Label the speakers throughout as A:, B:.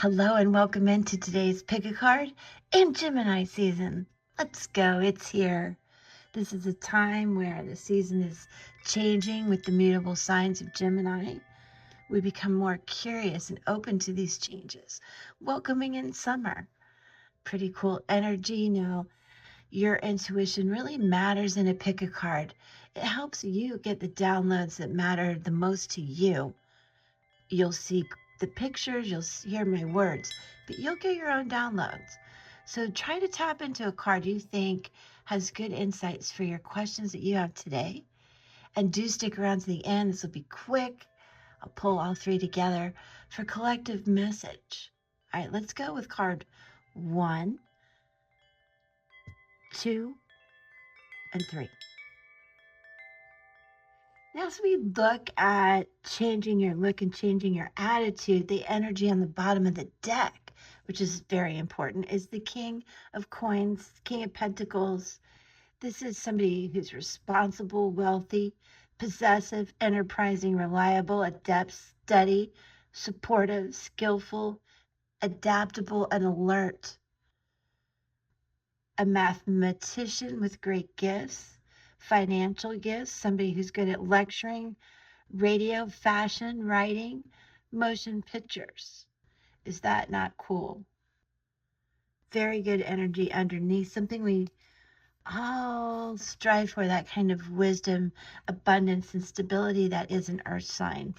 A: Hello and welcome into today's Pick a Card and Gemini season. Let's go, it's here. This is a time where the season is changing with the mutable signs of Gemini. We become more curious and open to these changes, welcoming in summer. Pretty cool energy. Now, your intuition really matters in a Pick a Card. It helps you get the downloads that matter the most to you. You'll see the pictures, you'll hear my words, but you'll get your own downloads. So try to tap into a card you think has good insights for your questions that you have today. And do stick around to the end. This will be quick. I'll pull all three together for collective message. All right, let's go with card 1, 2, and 3. Now, as we look at changing your look and changing your attitude, the energy on the bottom of the deck, which is very important, is the King of Coins, King of Pentacles. This is somebody who's responsible, wealthy, possessive, enterprising, reliable, adept, steady, supportive, skillful, adaptable, and alert. A mathematician with great gifts, financial gifts, somebody who's good at lecturing, radio, fashion, writing, motion pictures. Is that not cool? Very good energy underneath, something we all strive for, that kind of wisdom, abundance, and stability that is an earth sign.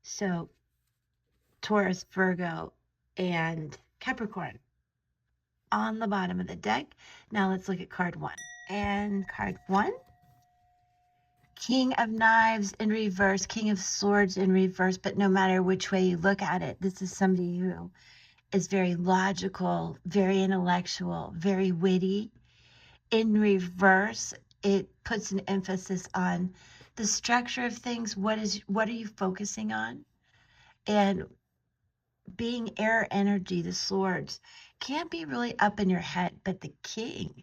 A: So Taurus, Virgo, and Capricorn on the bottom of the deck. Now let's look at card 1. And card 1, King of Knives in reverse, King of Swords in reverse, but no matter which way you look at it, this is somebody who is very logical, very intellectual, very witty. In reverse, it puts an emphasis on the structure of things. What are you focusing on? And being air energy, the swords, can't be really up in your head, but the king,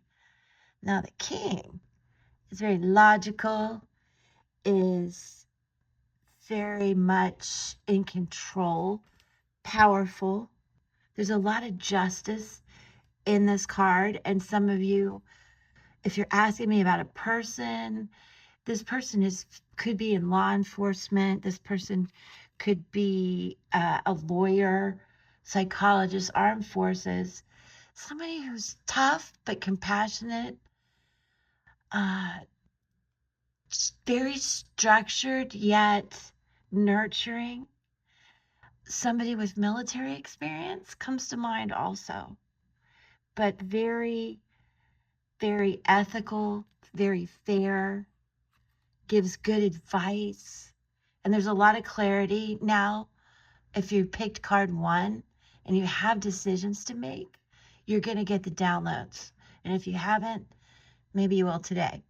A: now the king is very logical, is very much in control, powerful. There's a lot of justice in this card. And some of you, if you're asking me about a person, this person could be in law enforcement. This person could be a lawyer, psychologist, armed forces, somebody who's tough but compassionate, very structured yet nurturing. Somebody with military experience comes to mind also, but very, very ethical, very fair, gives good advice. And there's a lot of clarity. Now, if you picked card 1 and you have decisions to make, you're going to get the downloads. And if you haven't, maybe you will today.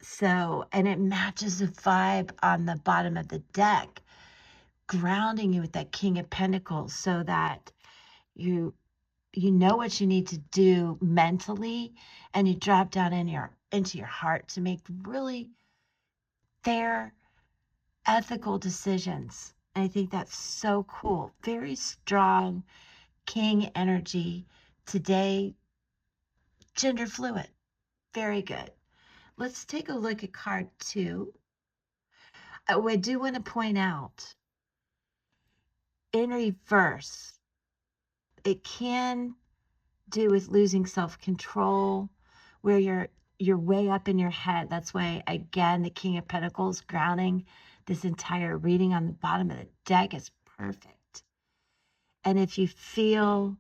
A: So, and it matches the vibe on the bottom of the deck, grounding you with that King of Pentacles so that you know what you need to do mentally, and you drop down into your heart to make really fair, ethical decisions. And I think that's so cool. Very strong king energy today, gender fluid. Very good. Let's take a look at card 2. I do want to point out, in reverse, it can do with losing self-control, where you're way up in your head. That's why, again, the King of Pentacles grounding this entire reading on the bottom of the deck is perfect. And if you feel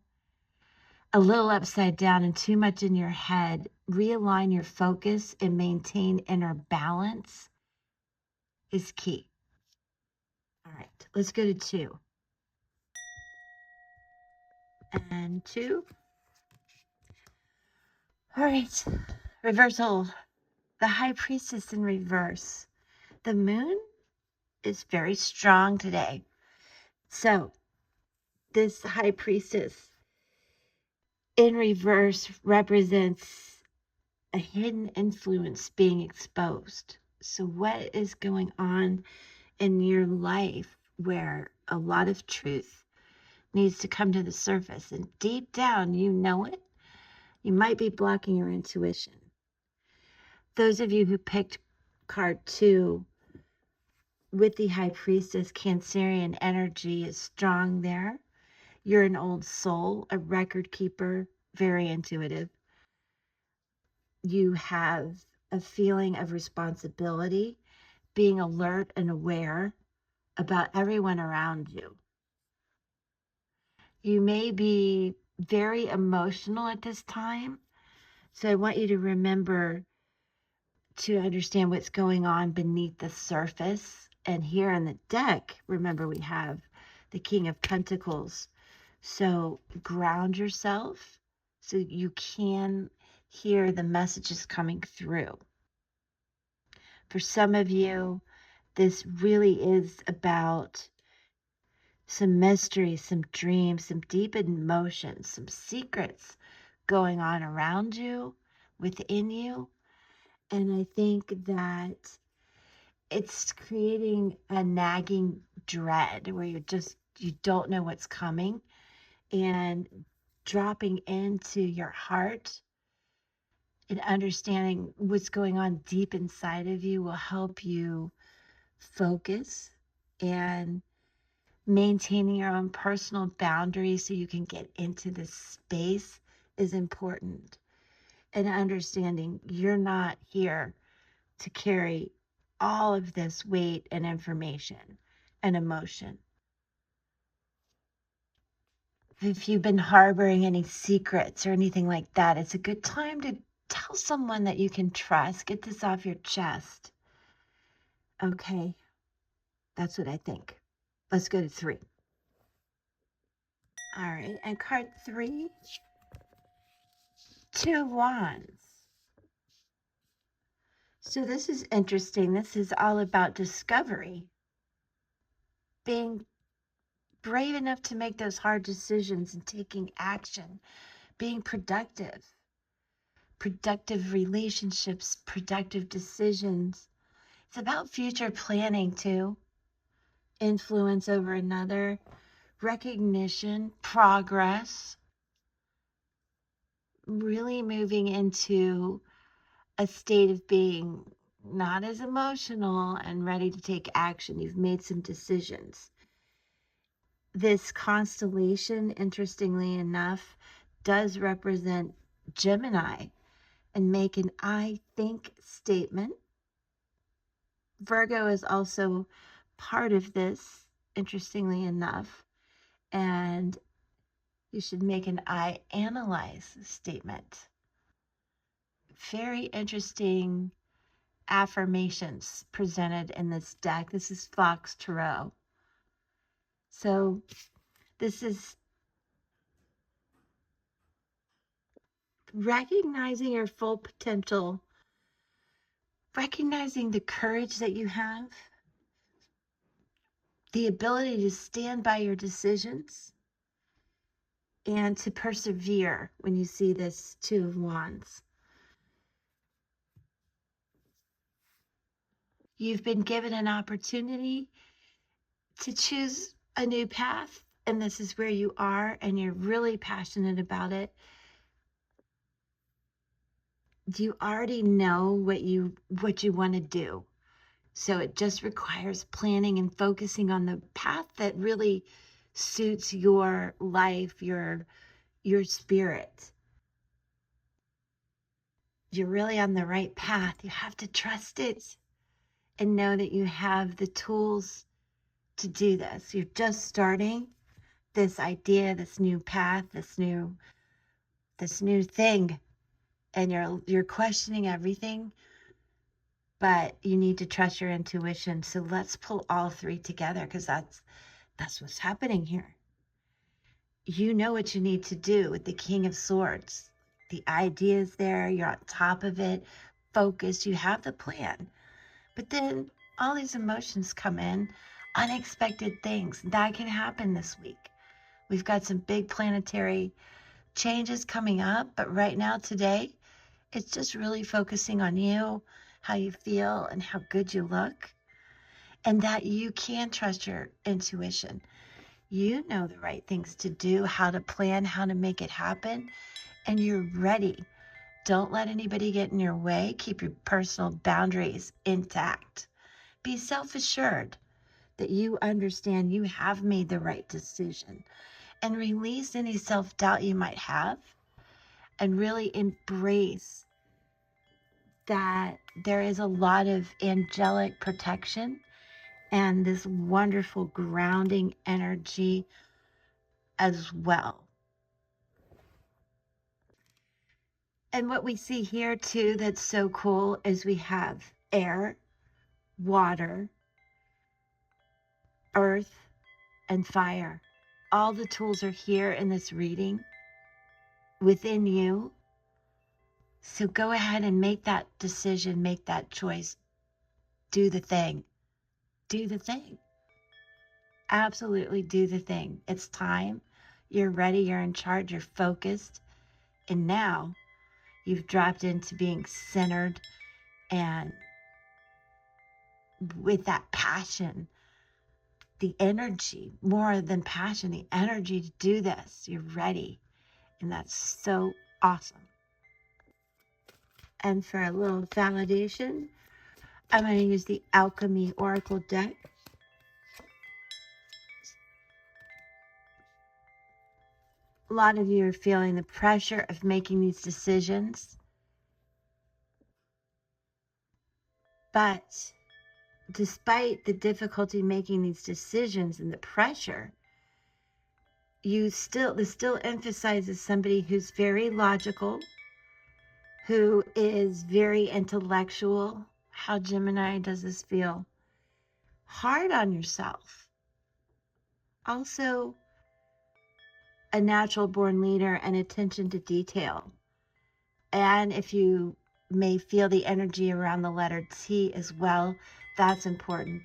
A: a little upside down and too much in your head, realign your focus and maintain inner balance is key. All right, let's go to 2. And 2. All right, reversal. The High Priestess in reverse. The moon is very strong today. So this High Priestess in reverse represents a hidden influence being exposed. So what is going on in your life where a lot of truth needs to come to the surface. And deep down, you know it. You might be blocking your intuition. Those of you who picked card 2 with the High Priestess, Cancerian energy is strong there. You're an old soul, a record keeper, very intuitive. You have a feeling of responsibility, being alert and aware about everyone around you. You may be very emotional at this time. So I want you to remember to understand what's going on beneath the surface. And here on the deck, remember we have the King of Pentacles. So ground yourself so you can hear the messages coming through. For some of you, this really is about some mystery, some dreams, some deep emotions, some secrets going on around you, within you. And I think that it's creating a nagging dread where you don't know what's coming, and dropping into your heart and understanding what's going on deep inside of you will help you focus, and maintaining your own personal boundaries so you can get into this space is important. And understanding you're not here to carry all of this weight and information and emotion. If you've been harboring any secrets or anything like that, it's a good time to tell someone that you can trust. Get this off your chest. Okay, that's what I think. Let's go to 3. All right, and card 3, 2 of Wands. So this is interesting. This is all about discovery, being brave enough to make those hard decisions and taking action, being productive relationships, productive decisions. It's about future planning too, influence over another, recognition, progress, really moving into a state of being not as emotional and ready to take action. You've made some decisions. This constellation, interestingly enough, does represent Gemini and make an I think statement. Virgo is also part of this, interestingly enough, and you should make an I analyze statement. Very interesting affirmations presented in this deck. This is Fox Tarot. So this is recognizing your full potential, recognizing the courage that you have, the ability to stand by your decisions, and to persevere when you see this 2 of Wands. You've been given an opportunity to choose a new path, and this is where you are, and you're really passionate about it. You already know what you want to do. So it just requires planning and focusing on the path that really suits your life, your spirit. You're really on the right path. You have to trust it and know that you have the tools to do this. You're just starting this idea, this new path, this new thing, and you're questioning everything, but you need to trust your intuition. So let's pull all 3 together, because that's what's happening here. You know what you need to do with the King of Swords. The idea is there, you're on top of it, focused, you have the plan. But then all these emotions come in, unexpected things. That can happen this week. We've got some big planetary changes coming up, but right now, today, it's just really focusing on you, how you feel, and how good you look, and that you can trust your intuition. You know the right things to do, how to plan, how to make it happen, and you're ready. Don't let anybody get in your way. Keep your personal boundaries intact. Be self assured that you understand you have made the right decision, and release any self doubt you might have, and really embrace that there is a lot of angelic protection and this wonderful grounding energy as well. And what we see here too that's so cool is we have air, water, earth, and fire. All the tools are here in this reading within you. So go ahead and make that decision, make that choice. Do the thing. Do the thing. Absolutely do the thing. It's time. You're ready. You're in charge. You're focused. And now you've dropped into being centered and with that passion, the energy, more than passion, the energy to do this. You're ready. And that's so awesome. And for a little validation, I'm going to use the Alchemy Oracle deck. A lot of you are feeling the pressure of making these decisions, but despite the difficulty making these decisions and the pressure, this still emphasizes somebody who's very logical, who is very intellectual. How Gemini does this feel? Hard on yourself. Also, a natural born leader and attention to detail. And if you may feel the energy around the letter T as well, that's important.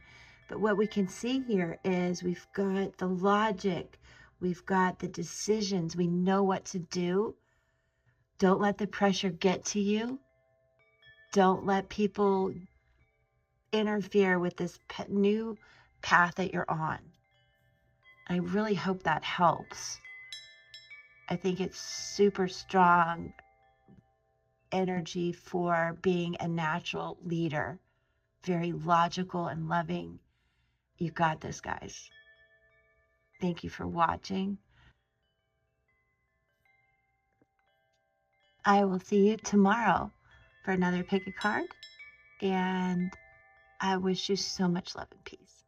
A: But what we can see here is we've got the logic, we've got the decisions, we know what to do. Don't let the pressure get to you. Don't let people interfere with this new path that you're on. I really hope that helps. I think it's super strong energy for being a natural leader, very logical and loving. You got this, guys. Thank you for watching. I will see you tomorrow for another pick a card, and I wish you so much love and peace.